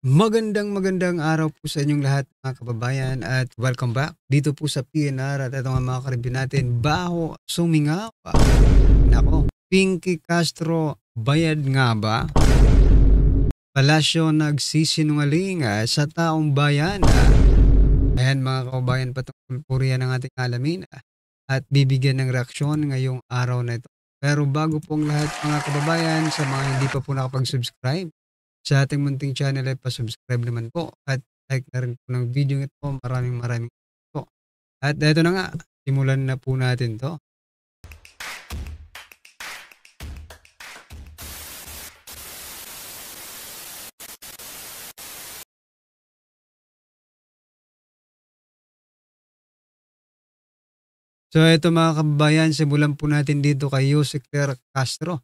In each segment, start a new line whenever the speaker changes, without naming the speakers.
Magandang araw po sa inyong lahat mga kababayan at welcome back dito po sa PNR at ito nga mga karibin natin, Baho Sumingaw. Nako, Pinky Castro, bayad nga ba? Palasyo nagsisinungaling sa taong bayan. Ayan mga kababayan, patungkol po riyan ang ating alamin at bibigyan ng reaksyon ngayong araw na ito. Pero bago pong lahat mga kababayan, sa mga hindi pa po nakapag-subscribe sa ating munting channel ay pa-subscribe naman po at like na rin po ng video ito. Maraming po. At eto na nga, simulan na po natin to. So eto mga kababayan, simulan po natin dito kay Jose Claire Castro.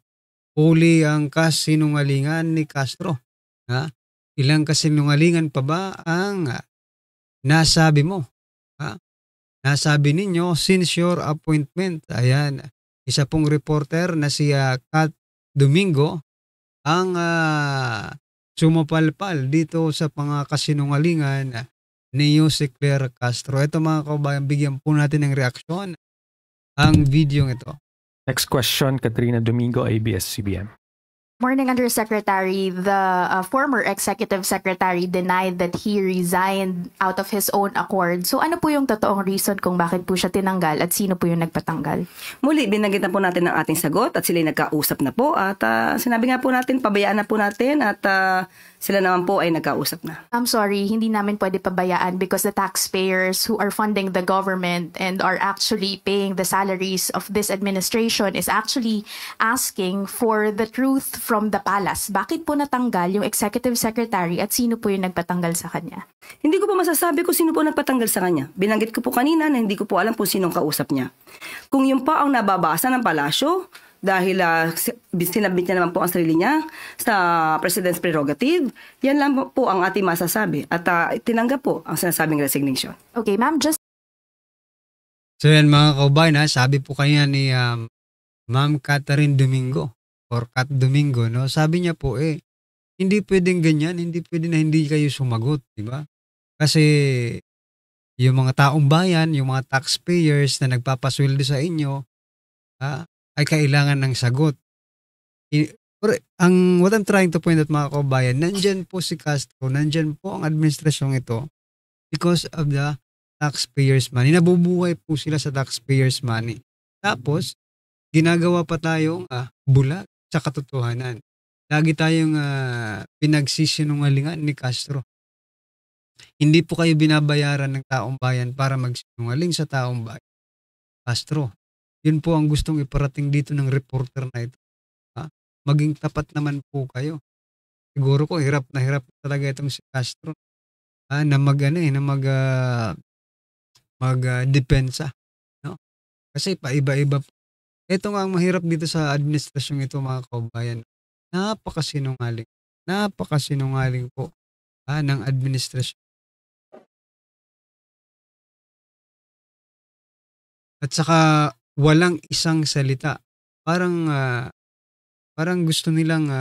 Huli ang kasinungalingan ni Castro. Ha? Ilang kasinungalingan pa ba ang nasabi mo? Ha? Nasabi ninyo since your appointment. Ayan, isa pong reporter na si Kat Domingo ang sumapalpal dito sa mga kasinungalingan ni Jose Claire Castro. Ito mga kababayan, bigyan po natin ng reaksyon ang video ito.
Next question, Katrina Domingo, ABS-CBN.
Morning, Undersecretary. The former Executive Secretary denied that he resigned out of his own accord. So ano po yung totoong reason kung bakit po siya tinanggal at sino po yung nagpatanggal?
Muli, binanggit na po natin ang ating sagot at sila nagkausap na po at sinabi nga po natin, pabayaan na po natin at sila naman po ay nagkausap na.
I'm sorry, hindi namin pwede pabayaan because the taxpayers who are funding the government and are actually paying the salaries of this administration is actually asking for the truth from the palace. Bakit po natanggal yung executive secretary at sino po yung nagpatanggal sa kanya?
Hindi ko po masasabi kung sino po nagpatanggal sa kanya. Binanggit ko po kanina na hindi ko po alam kung sinong kausap niya. Kung yun pa ang nababasa ng palasyo, dahil sinabit niya naman po ang sarili niya sa President's prerogative, yan lang po ang ating masasabi. At tinanggap po ang sinasabing resignation.
Okay, ma'am, just...
So yan mga kaubayan, sabi po kanya ni Ma'am Catherine Domingo or Cat Domingo, no? Sabi niya po hindi pwedeng ganyan, hindi pwede na hindi kayo sumagot, di ba? Kasi yung mga taong bayan, yung mga taxpayers na nagpapasweldo sa inyo, ay kailangan ng sagot. What I'm trying to point out mga kaubayan, nandyan po si Castro, nandyan po ang administrasyong ito because of the taxpayers money. Nabubuhay po sila sa taxpayers money. Tapos, ginagawa pa tayong bulag sa katotohanan. Lagi tayong pinagsisinungalingan ni Castro. Hindi po kayo binabayaran ng taong bayan para magsinungaling sa taong bayan. Castro, yun po ang gustong iparating dito ng reporter na ito. Maging tapat naman po kayo. Siguro ko hirap na talaga itong si Castro na magdepensa, no? Kasi paiba-iba po. Ito nga ang mahirap dito sa administrasyong ito mga kaubayan. Napakasinungaling po ng administrasyon. At saka walang isang salita. Parang gusto nilang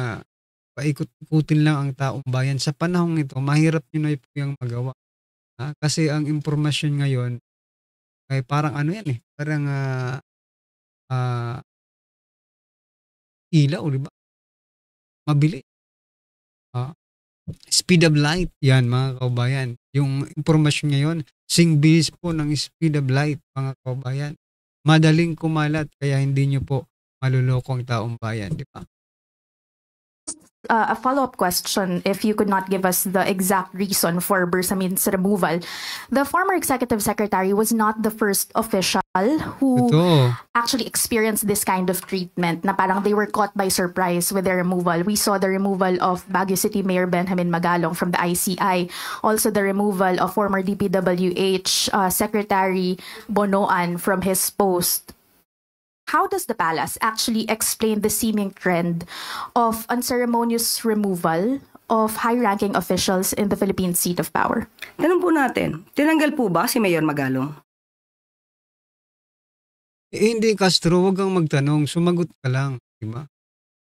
paikot-ikutin lang ang taong bayan. Sa panahong ito, mahirap nyo na po yung magawa. Kasi ang impormasyon ngayon ay parang parang ilaw, di ba? Mabilis. Speed of light, yan mga kaubayan. Yung impormasyon ngayon, bilis po ng speed of light mga kaubayan. Madaling kumalat kaya hindi nyo po maluloko ang taong bayan, di ba?
A follow-up question, if you could not give us the exact reason for Bersamin's removal. The former executive secretary was not the first official who actually experienced this kind of treatment na parang they were caught by surprise with their removal. We saw the removal of Baguio City Mayor Benjamin Magalong from the ICI. Also the removal of former DPWH Secretary Bonoan from his post. How does the palace actually explain the seeming trend of unceremonious removal of high-ranking officials in the Philippine seat of power?
Tanong po natin, tinanggal po ba si Mayor Magalong?
Hindi, Castro, wag kang magtanong. Sumagot ka lang, di ba?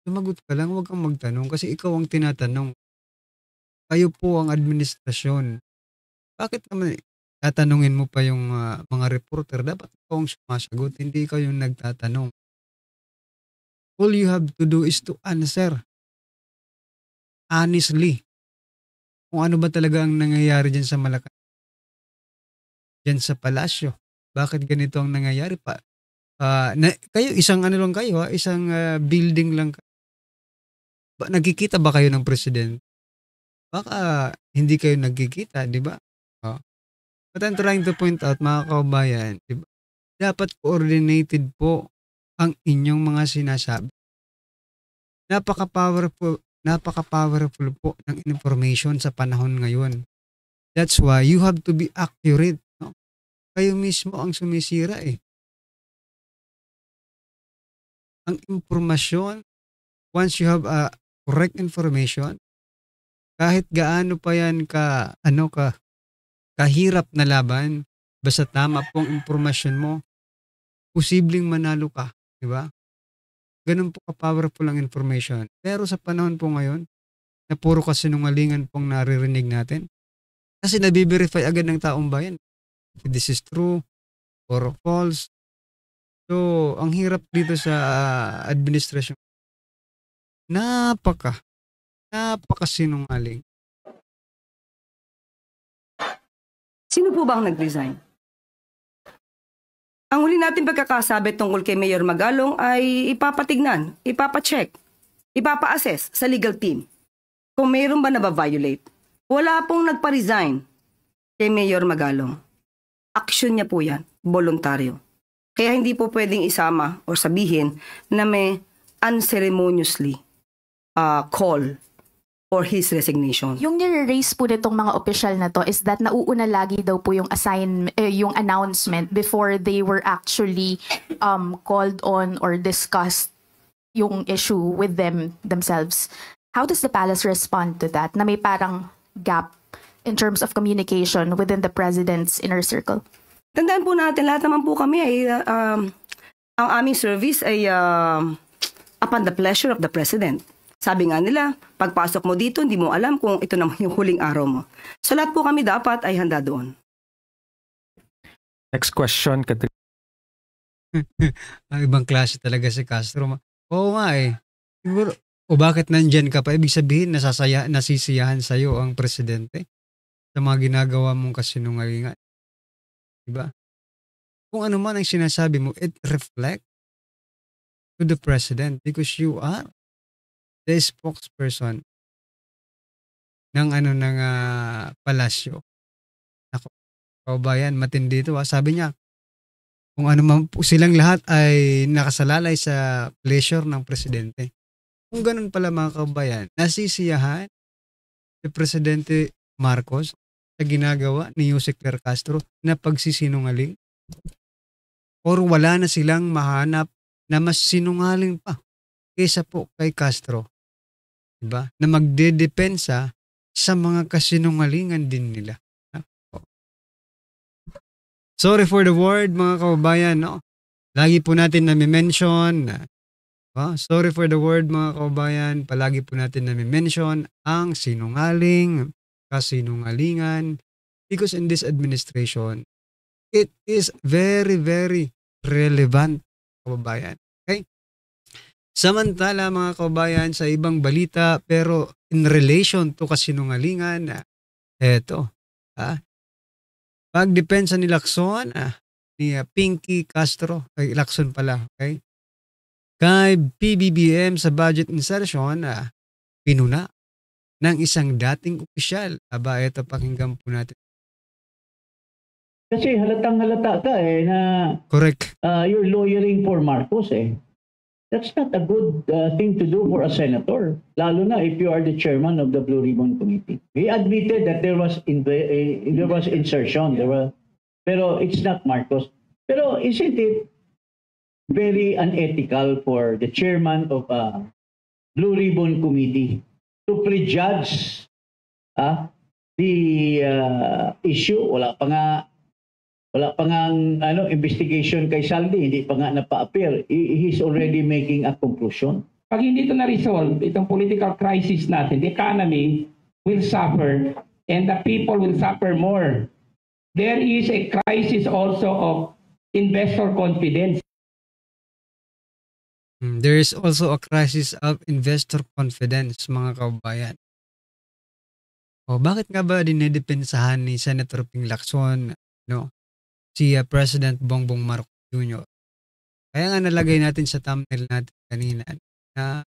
Sumagot ka lang, wag kang magtanong kasi ikaw ang tinatanong. Kayo po ang administrasyon. Bakit naman tatanungin mo pa yung mga reporter? Dapat ikaw ang sumasagot, hindi ikaw yung nagtatanong. All you have to do is to answer honestly kung ano ba talaga ang nangyayari dyan sa Malacanang, dyan sa palasyo. Bakit ganito ang nangyayari pa? Kayo, isang ano lang kayo, isang building lang. Nagkikita ba kayo ng presidente? Baka hindi kayo nagkikita, di ba? But I'm trying to point out, mga kaubayan, di ba? Dapat coordinated po ang inyong mga sinasabi. Napaka-powerful po ng information sa panahon ngayon. That's why you have to be accurate. No? Kayo mismo ang sumisira eh. Ang impormasyon, once you have a correct information, kahit gaano pa yan kahirap na laban, basta tama po ang impormasyon mo, posibleng manalo ka, di ba? Ganun po ka-powerful ang information. Pero sa panahon po ngayon, na puro kasinungalingan pong naririnig natin, kasi nabiverify agad ng taong bayan. If this is true or false. So, ang hirap dito sa administrasyon. Napakasinungaling.
Sino po ba ang nag-resign? Ang huli natin pagkakasabi tungkol kay Mayor Magalong ay ipapatignan, ipapacheck, ipapa-assess sa legal team kung mayroon ba na-violate. Wala pong nagpa-resign kay Mayor Magalong. Action niya po yan, voluntaryo. Kaya hindi po pwedeng isama o sabihin na may unceremoniously call for his resignation.
Yung nire-raise po nitong mga opisyal na to is that nauuna lagi daw po yung yung announcement before they were actually called on or discussed yung issue with themselves. How does the palace respond to that? Na may parang gap in terms of communication within the president's inner circle?
Tandaan po natin, lahat naman po kami ay ang aming service ay upon the pleasure of the president. Sabi nga nila, pagpasok mo dito, hindi mo alam kung ito naman yung huling araw mo. So lahat po kami dapat ay handa doon.
Next question, Katrina.
Ang ibang klase talaga si Castro. Oo nga eh. Siguro, bakit nandyan ka pa? Ibig sabihin, nasisiyahan sa'yo ang presidente sa mga ginagawa mong kasinungalingan. Diba? Kung ano man ang sinasabi mo, it reflects to the president because you are the spokesperson ng palasyo. Ako, kaubayan, matindi ito. Sabi niya, kung ano man po silang lahat ay nakasalalay sa pleasure ng presidente. Kung ganun pala mga kaubayan, nasisiyahan si Presidente Marcos sa ginagawa ni Jose Claire Castro na pagsisinungaling? Or wala na silang mahanap na mas sinungaling pa kaysa po kay Castro? Diba? Na magdedepensa sa mga kasinungalingan din nila. Sorry for the word mga kababayan. No? Lagi po natin nami-mention. Sorry for the word mga kababayan. Palagi po natin nami-mention ang sinungaling, kasinungalingan. Because in this administration, it is very, very relevant kababayan. Okay? Samantala mga kababayan sa ibang balita pero in relation to kasinungalingan, eto, pagdepensa ni Lacson, ni Pinky Castro, ay Lacson pala, okay? Kay PBBM sa budget insertion, pinuna ng isang dating opisyal. Ito pakinggan po natin.
Kasi halatang-halata ka na
correct.
You're lawyering for Marcos That's not a good thing to do for a senator, lalo na if you are the chairman of the Blue Ribbon Committee. He admitted that there was insertion, pero it's not Marcos. Pero isn't it very unethical for the chairman of a Blue Ribbon Committee to prejudge the issue? Wala pa nga investigation kay Saldi, hindi pa nga napa-appear. He's already making a conclusion.
Pag hindi ito na-resolve, itong political crisis natin, the economy will suffer and the people will suffer more. There is a crisis also of investor confidence.
There is also a crisis of investor confidence, mga kabayan. Bakit nga ba dinedepensahan ni Senator Ping Lacson si President Bongbong Marcos Jr.? Kaya nga nalagay natin sa thumbnail natin kanina na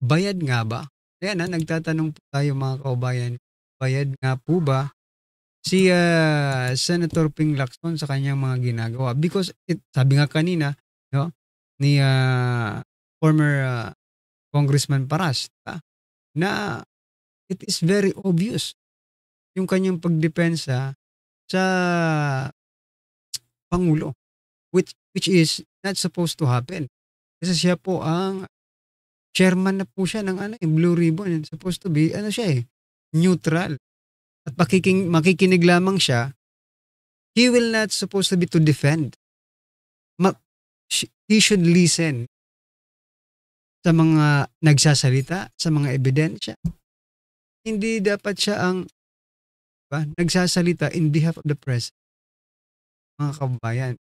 bayad nga ba? Ayan nagtatanong po tayo mga kabayan, bayad nga po ba si Senator Ping Lacson sa kanyang mga ginagawa? Because sabi nga kanina ni former Congressman Paras na it is very obvious yung kanyang pagdepensa sa Pangulo, which is not supposed to happen. Kasi siya po ang chairman na po siya ng Blue Ribbon. It's supposed to be neutral. At makikinig lamang siya. He will not supposed to be to defend. He should listen sa mga nagsasalita, sa mga ebidensya. Hindi dapat siya ang nagsasalita in behalf of the press. Mga kabayan,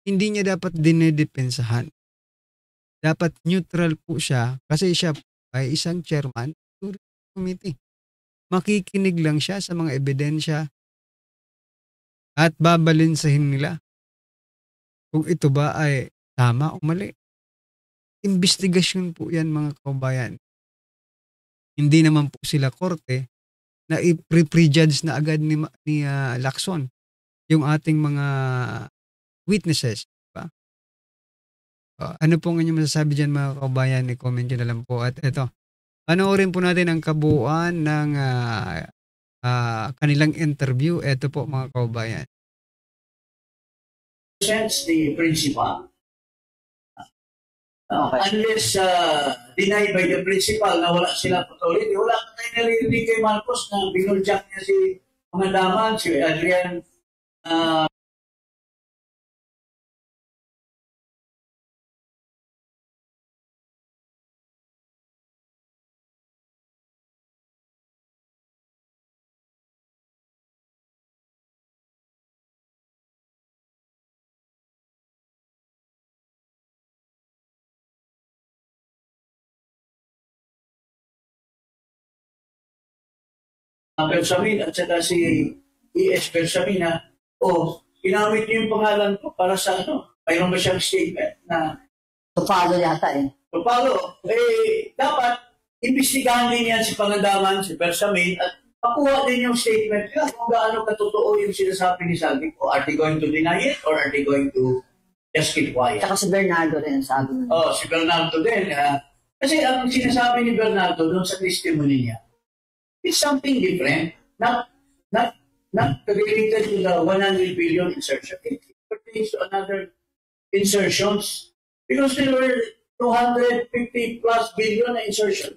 hindi niya dapat dinedepensahan. Dapat neutral po siya kasi siya ay isang chairman ng committee. Makikinig lang siya sa mga ebidensya at babalansahin nila kung ito ba ay tama o mali. Investigasyon po yan mga kabayan. Hindi naman po sila korte na i-prejudge na agad ni Lacson yung ating mga witnesses. Diba? Ano po ang inyong masasabi dyan mga kabayan? I-comment nyo na lang po. At ito, panoorin po natin ang kabuuan ng kanilang interview. Ito po mga kabayan.
Sense the principal. Unless denied by the principal na wala silang authority, wala pa tayo naririnig kay Marcos na binuljack niya si mga daman, si Adrian Bersamin at saka si E.S. Bersamin ginamit niyo yung pangalan ko para sa mayroon ba siyang statement na
Tupalo yata
Tupalo. Dapat imbestigahan din yan si Pangandaman, si Bersamin at makuha din yung statement kung gaano katotoo yung sinasabi ni Saldico. Are they going to deny it or are they going to just keep quiet?
Saka si Bernardo rin sabi niya.
Si Bernardo din. Kasi ang sinasabi ni Bernardo doon sa testimony niya, it's something different, not related to the 100 billion insertion. It pertains to another insertions because there were 250 plus billion na insertion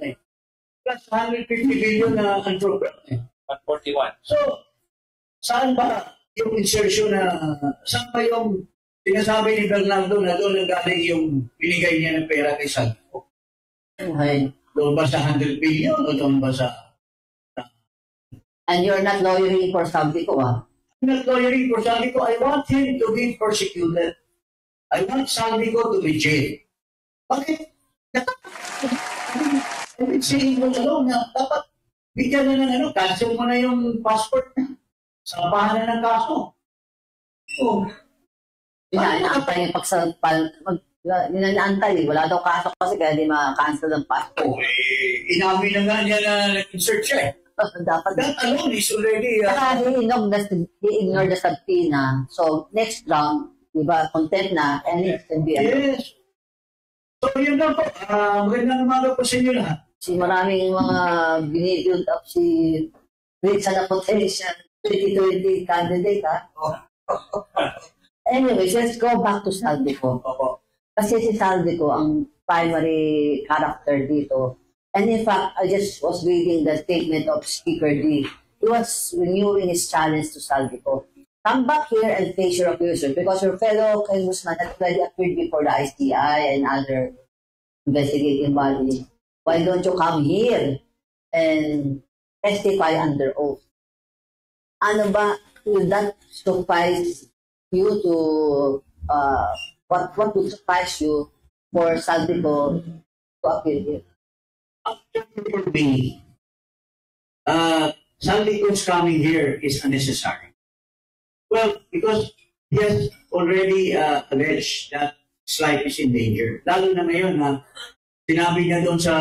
plus 150 billion na unprogrammed
141.
So, saan ba yung insertion saan ba yung sinasabi ni Bernardo na doon ang galing yung binigay niya ng pera kay Saldico? Doon ba sa 100 billion o doon ba sa
And you're not lawyering for Saldico,
I'm not lawyering for Saldico. I want him to be persecuted. I want Saldico to be jailed. Bakit? I've been saying all along na dapat bigyan na ng cancel mo na yung passport na. Sampahan na ng kaso.
Inaantay inaantay. Wala daw kaso kasi kaya di ma-cancel ang passport.
Inamin na nga niya na nag-insert siya
Dapat
that alone is already
he ignored the subpoena. So next round, di ba, content na and it can be
yes. So yun lang po. Magandang umaga po sa inyo lahat.
Maraming mga binibuild up si Rich na potential 2020 candidate Anyways, let's go back to Saldico. Kasi si Saldico ang primary character dito. And in fact, I just was reading the statement of Speaker D. He was renewing his challenge to Saldico. Come back here and face your accuser because your fellow Congressman had already appeared before the ICI and other investigating bodies. Why don't you come here
and testify under oath. Ano ba, will that suffice you to, what would suffice you for Saldico to appear here?
For me, Saldico's coming here is unnecessary. Well, because he has already alleged that his life is in danger. Lalo na ngayon na sinabi niya doon sa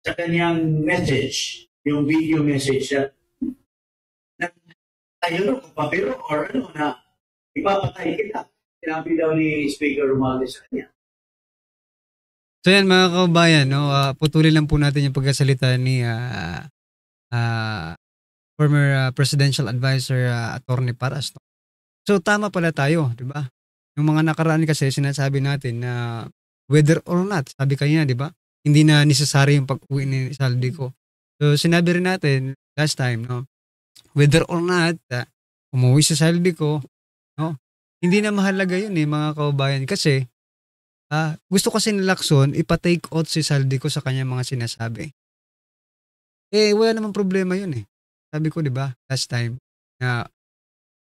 kanyang message, yung video message na ayun o, papiro or ano na ipapatay kita. Sinabi daw ni Speaker Romualdez sa kanya.
So yan mga kabayan, no, putulin lang po natin yung pagkasalita ni former presidential advisor Attorney Paras. No? So tama pala tayo, di ba? Yung mga nakaraan kasi sinasabi natin na whether or not, sabi kanina, di ba? Hindi na necessary yung pag-uwi ni Saldico. So sinabi rin natin last time, no? Whether or not umuwi si Saldico, no? Hindi na mahalaga yun mga kabayan kasi gusto kasi ni Lacson ipa-take out si Saldico sa kanyang mga sinasabi. Wala namang problema yun Sabi ko, di ba, last time, na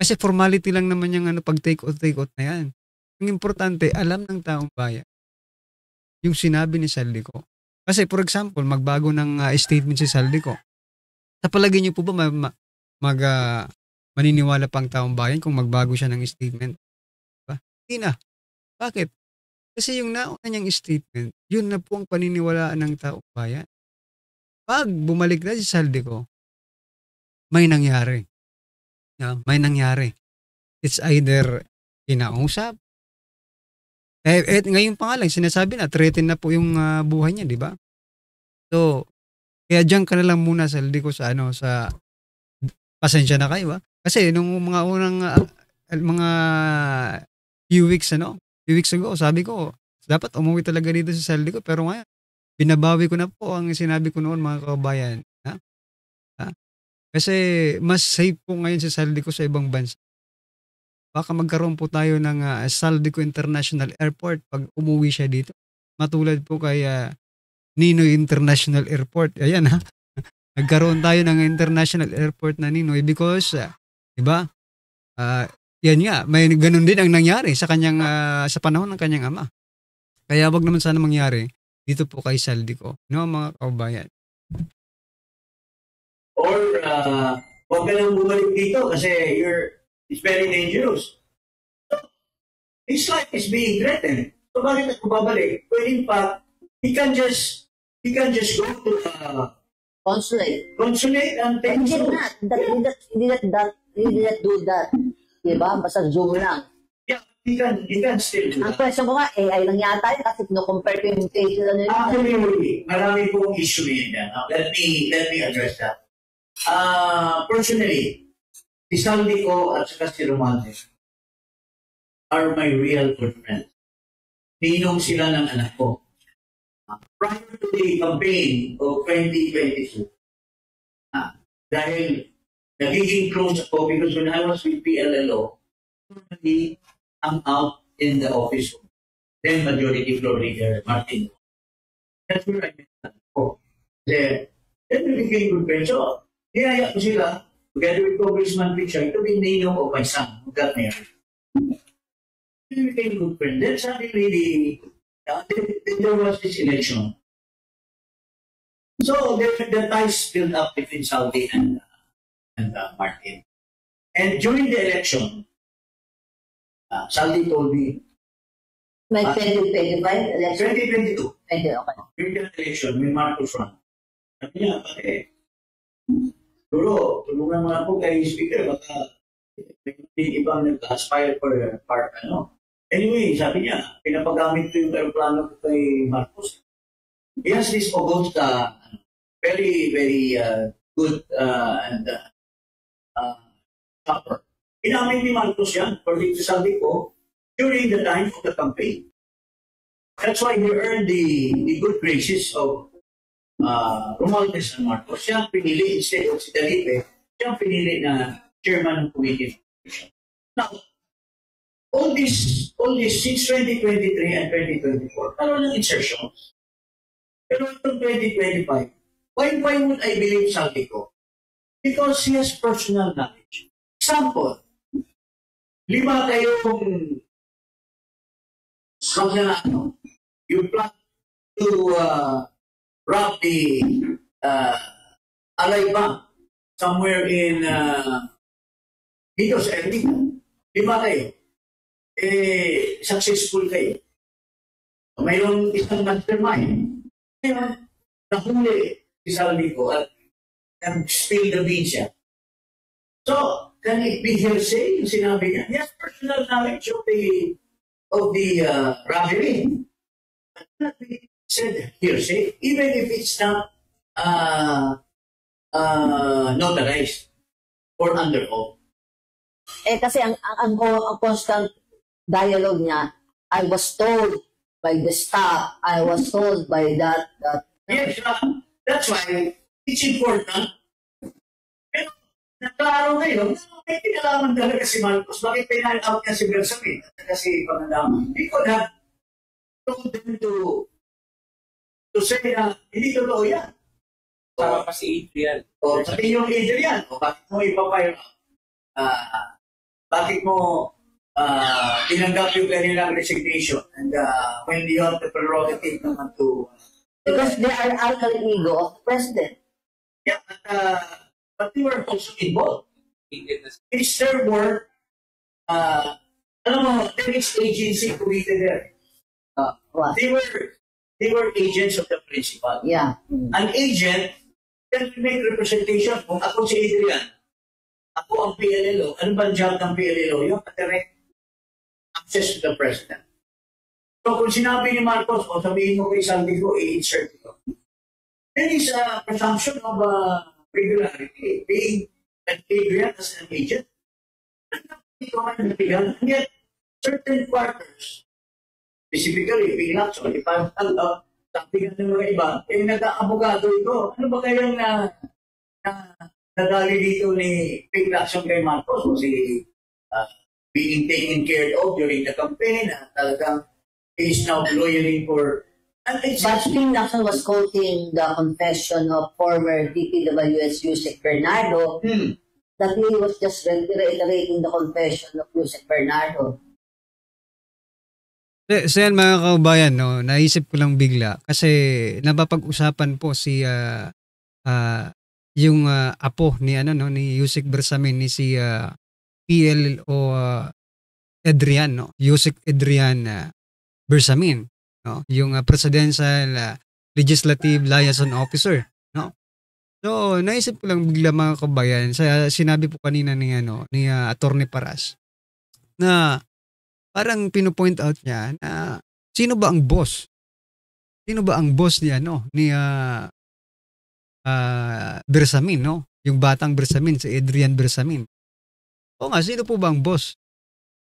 kasi formality lang naman yung pag-take out na yan. Ang importante, alam ng taong bayan yung sinabi ni Saldico. Kasi for example, magbago ng statement si Saldico. Sa palagay niyo po ba maniniwala pang taong bayan kung magbago siya ng statement? Diba? Hindi na. Bakit? Kasi yung nauna niyang statement, yun na po ang paniniwalaan ng taong bayan. Pag bumalik na si Saldico, may nangyari. May nangyari. It's either kinausap. Ngayon pa nga lang, sinasabi na, threaten na po yung buhay niya, di ba? So, kaya dyan ka na lang muna Saldico sa pasensya na kayo, ba? Kasi nung mga unang mga few weeks ago, sabi ko, dapat umuwi talaga dito si Saldico, pero ngayon, binabawi ko na po ang sinabi ko noon mga kababayan. Kasi mas safe po ngayon si Saldico sa ibang bansa. Baka magkaroon po tayo ng Saldico International Airport pag umuwi siya dito. Matulad po kay Ninoy International Airport. Ayan Nagkaroon tayo ng International Airport na Ninoy because, diba? Yan nga, may ganun din ang nangyari sa kanyang sa panahon ng kanyang ama. Kaya wag naman sana mangyari dito po kay Saldico. No, mga kaubayan.
Or, wag ka nang bumalik dito kasi it's very dangerous. So, his life is being threatened. So, bakit ako babalik? Well, in fact, he can just go to
consulate
and take
He did not do that. Diba? Basta Zoom lang.
Yeah, he can still do
Ang
that.
question ko nga, AI lang yata yun kasi no-compare ko yung cases na nila.
Actually, marami pong issue yun yan. Let me address that. Personally, si Saldico at saka si Romualdez are my real good friends. Ninong sila ng anak ko. Prior to the campaign of 2022, dahil nagiging close ako because when I was with PLLO, I'm out in the office. Then Majority Floor Leader Martin. That's where I met them. Then we became good friends. So, niyaya ko sila, together with Congressman Pichay, to be ninong of my son, who got married. We became good friends. Then suddenly, there was this election. So, the ties built up between Saldi and Martin. And during the election, Saldi told me,
May 2025 election?
2022,
Okay.
during the election, may Marcos run. Sabi niya, tulungan mo na po kay Speaker, baka may ibang nag-aspire for part, Anyway, sabi niya, pinapagamit ko yung aeroplano ko kay Marcos. He has this august, very, very good and chopper. Inamin ni Marcos yan, according to Saldico, during the time of the campaign. That's why he earned the good graces of Romualdez and Marcos. Siya pinili, instead of si Dalipe, siya pinili na chairman ng committee. Now, all this since 2023 and 2024, karoon ng insertions. Pero itong 2025, Why would I believe Saldico? Because he has personal knowledge. Example, 5 kayong magnanakaw. You plan to rob the Alay Bank somewhere in dito sa Ermita. 5 kayo. Successful kayo. Mayroong isang mastermind. Ngayon, nahuli si Saldico at spill the beans siya. So, can it be hearsay yung sinabi niya? He has personal knowledge of the robbery. But not be said hearsay, even if it's not notarized or under oath.
Kasi ang constant dialogue niya, I was told by the staff, I was told by that.
Yes, that's why it's important. Pero naklaro ngayon, may kinalaman talaga si Marcos. Bakit pinal-out niya si Bersamin at si Pangandaman? He could have told them to say na hindi totoo yan.
Sama pa si Adrian.
O pati yung Adrian, o bakit mo ipapire bakit mo tinanggap yung kanilang resignation and when you have the prerogative naman to
Because they are alter ego of the president.
yeah, but they were also involved. It's their work. Alam mo, there is agency committed there.
What?
They were agents of the principal.
Yeah.
An agent can make representation. Kung ako si Adrian, ako ang PLLO. Ano ba ang job ng PLLO? Yung direct access to the president. So kung sinabi ni Marcos, o sabihin mo kay Saldico, i-insert ito. There is a presumption of regularity being an Adrian as an agent. And yet, certain quarters, specifically, Pilato, sabi nga ng mga iba, nag-aabogado ito. Ano ba kayang nadali dito ni Pilato kay Marcos? O si being taken care of during the campaign, talagang he is now lawyering for...
But Ping Lacson was quoting the confession of former DPWS Yusek Bernardo that he was just reiterating the confession of Yusek Bernardo.
So yan mga kaubayan, no, naisip ko lang bigla kasi napapag-usapan po si yung apo ni ni Yusek Bersamin ni si PL o Adrian, no, Yusek Adrian Bersamin, no, yung presidential legislative liaison officer, no. So naisip ko lang bigla mga kaubayan sa sinabi po kanina ni ni Attorney Paras na parang pino-point out niya na sino ba ang boss? Sino ba ang boss ni ni Bersamin, no? Yung batang Bersamin, si Adrian Bersamin. O nga, sino po ba ang boss?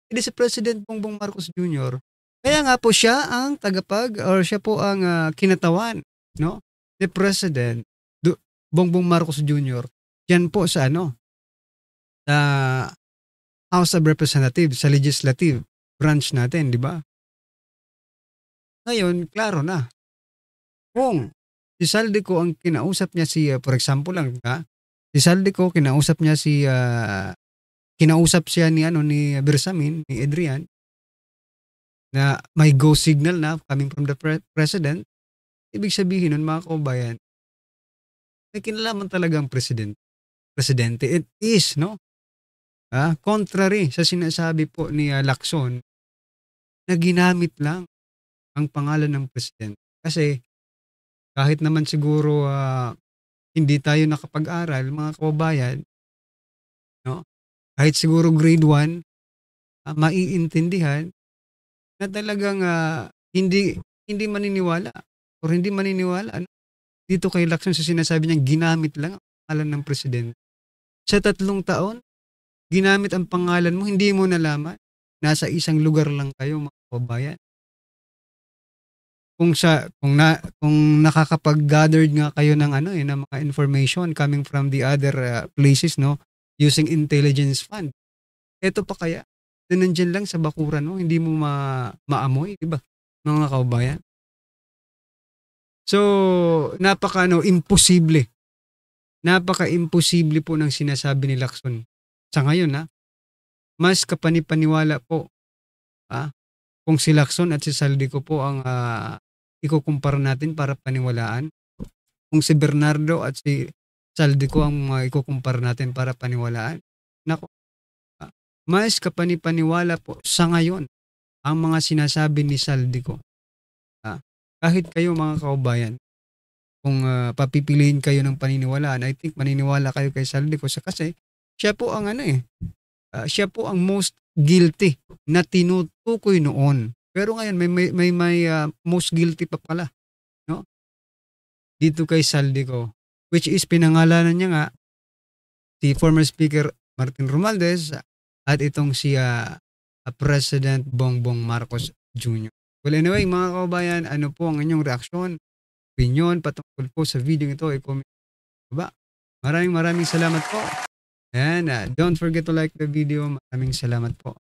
Hindi si President Bongbong Marcos Jr. Kaya nga po siya ang siya po ang kinatawan, no? Ni President Bongbong Marcos Jr. Yan po sa sa House of Representatives, sa legislative branch natin, di ba? Ngayon, klaro na. Kung si Saldico ang kinausap niya for example lang, si Saldico kinausap niya kinausap siya ni Bersamin, ni Adrian, na may go signal na coming from the president, ibig sabihin nun mga kaubayan, may kinalaman talagang presidente. It is, no? Contrary sa sinasabi po ni Lacson na ginamit lang ang pangalan ng presidente. Kasi kahit naman siguro hindi tayo nakapag-aral, mga kababayan, no? Kahit siguro grade 1, maiintindihan na talagang hindi maniniwala o hindi maniniwala dito kay Lacson sa sinasabi niyang ginamit lang ang pangalan ng presidente. Sa 3 taon, ginamit ang pangalan mo, hindi mo nalaman. Nasa isang lugar lang kayo, mga kababayan. Kung nakakapag-gathered nga kayo ng ng mga information coming from the other places, no, using intelligence fund. Ito pa kaya na nandiyan lang sa bakuran mo, hindi mo maamoy, di ba? Mga kababayan. So, imposible. Napaka-imposible po ng sinasabi ni Lacson. Sa ngayon, mas kapanipaniwala po kung si Lacson at si Saldico po ang ikukumpara natin para paniwalaan. Kung si Bernardo at si Saldico ang ikukumpara natin para paniwalaan. Nako, mas kapanipaniwala po sa ngayon ang mga sinasabi ni Saldico. Kahit kayo mga kaubayan, kung papipiliin kayo ng paniniwalaan, I think maniniwala kayo kay Saldico kasi siya po ang siya po ang most guilty na tinutukoy noon. Pero ngayon may most guilty pa pala, no? Dito kay Saldico, which is pinangalanan niya nga si former Speaker Martin Romualdez at itong si President Bongbong Marcos Jr. Well, anyway, mga kaubayan, ano po ang inyong reaksyon, opinion patungkol po sa video ito? I-comment ba? Maraming salamat po. And don't forget to like the video. Maraming salamat po.